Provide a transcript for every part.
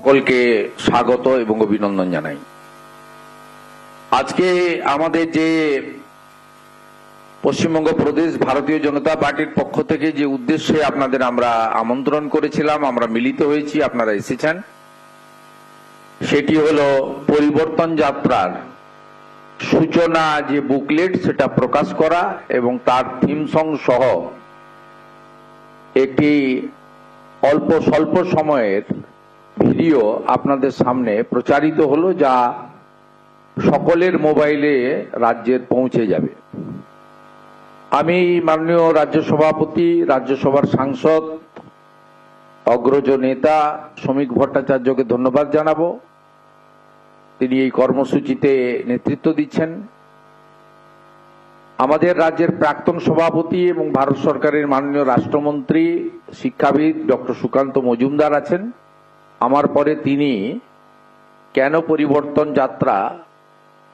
সকলকে স্বাগত এবং অভিনন্দন জানাই। আজকে আমাদের যে পশ্চিমবঙ্গ প্রদেশ ভারতীয় জনতা পার্টির পক্ষ থেকে যে উদ্দেশ্যে আপনাদের আমরা আমন্ত্রণ করেছিলাম, আমরা মিলিত হয়েছি, আপনারা এসেছেন, সেটি হলো পরিবর্তন যাত্রার সূচনা যে বুকলেট সেটা প্রকাশ করা এবং তার থিম সং সহ একটি অল্প স্বল্প সময়ের ভিডিও আপনাদের সামনে প্রচারিত হলো, যা সকলের মোবাইলে রাজ্যের পৌঁছে যাবে। আমি মাননীয় রাজ্য সভাপতি, রাজ্যসভার সাংসদ, অগ্রজ নেতা শ্রমিক ভট্টাচার্যকে ধন্যবাদ জানাবো। তিনি এই কর্মসূচিতে নেতৃত্ব দিচ্ছেন। আমাদের রাজ্যের প্রাক্তন সভাপতি এবং ভারত সরকারের মাননীয় রাষ্ট্রমন্ত্রী শিক্ষাবিদ ডক্টর সুকান্ত মজুমদার আছেন। আমার পরে তিনি কেন পরিবর্তন যাত্রা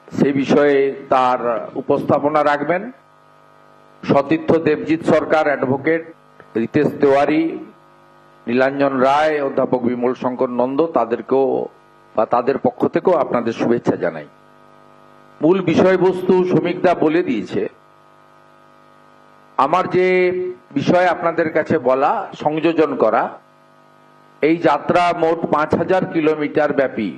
সে বিষয়ে তার উপস্থাপনা রাখবেন। সতীর্থ দেবজিৎ সরকার, অ্যাডভোকেট রিতেশ তেওয়ারি, নীলাঞ্জন রায়, অধ্যাপক বিমল শঙ্কর নন্দ, তাদেরকেও বা তাদের পক্ষ থেকেও আপনাদের শুভেচ্ছা জানাই। মূল বিষয়বস্তু শ্রমিকদা বলে দিয়েছে। আমার যে বিষয় আপনাদের কাছে বলা, সংযোজন করা, এই যাত্রা মোট 5000 কিলোমিটার ব্যাপী।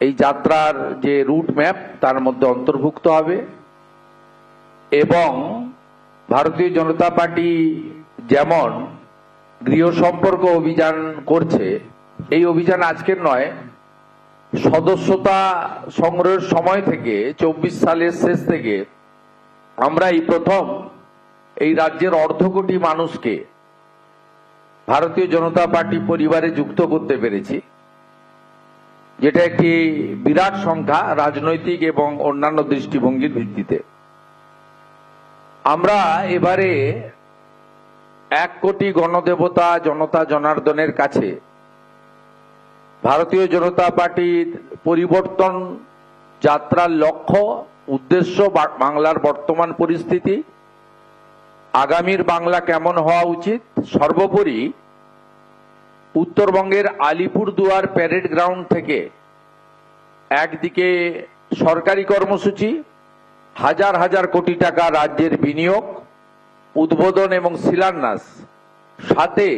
এই যাত্রার যে রুট ম্যাপ তার মধ্যে অন্তর্ভুক্ত হবে এবং ভারতীয় জনতা পার্টি যেমন গৃহ সম্পর্ক অভিযান করছে, এই অভিযান আজকের নয়, সদস্যতা সংগ্রহের সময় থেকে 24 সালের শেষ থেকে আমরা এই প্রথম এই রাজ্যের 1.5 কোটি মানুষকে ভারতীয় জনতা পার্টি পরিবারে যুক্ত করতে পেরেছি, যেটা একটি বিরাট সংখ্যা রাজনৈতিক এবং অন্যান্য দৃষ্টিভঙ্গির ভিত্তিতে। আমরা এবারে 1 কোটি গণদেবতা জনতা জনার্দনের কাছে ভারতীয় জনতা পার্টির পরিবর্তন যাত্রার লক্ষ্য, উদ্দেশ্য, বাংলার বর্তমান পরিস্থিতি, আগামীর বাংলা কেমন হওয়া উচিত, সর্বোপরি উত্তরবঙ্গের আলিপুরদুয়ার প্যারেড গ্রাউন্ড থেকে একদিকে সরকারি কর্মসূচি, হাজার হাজার কোটি টাকা রাজ্যের বিনিয়োগ, উদ্বোধন এবং শিলান্যাস, সাথে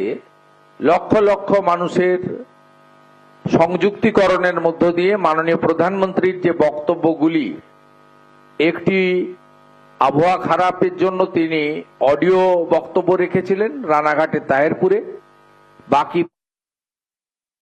লক্ষ লক্ষ মানুষের সংযুক্তিকরণের মধ্য দিয়ে মাননীয় প্রধানমন্ত্রীর যে বক্তব্যগুলি, একটি আবহাওয়া খারাপের জন্য তিনি অডিও বক্তব্য রেখেছিলেন রানাঘাটে, তাহেরপুরে, বাকি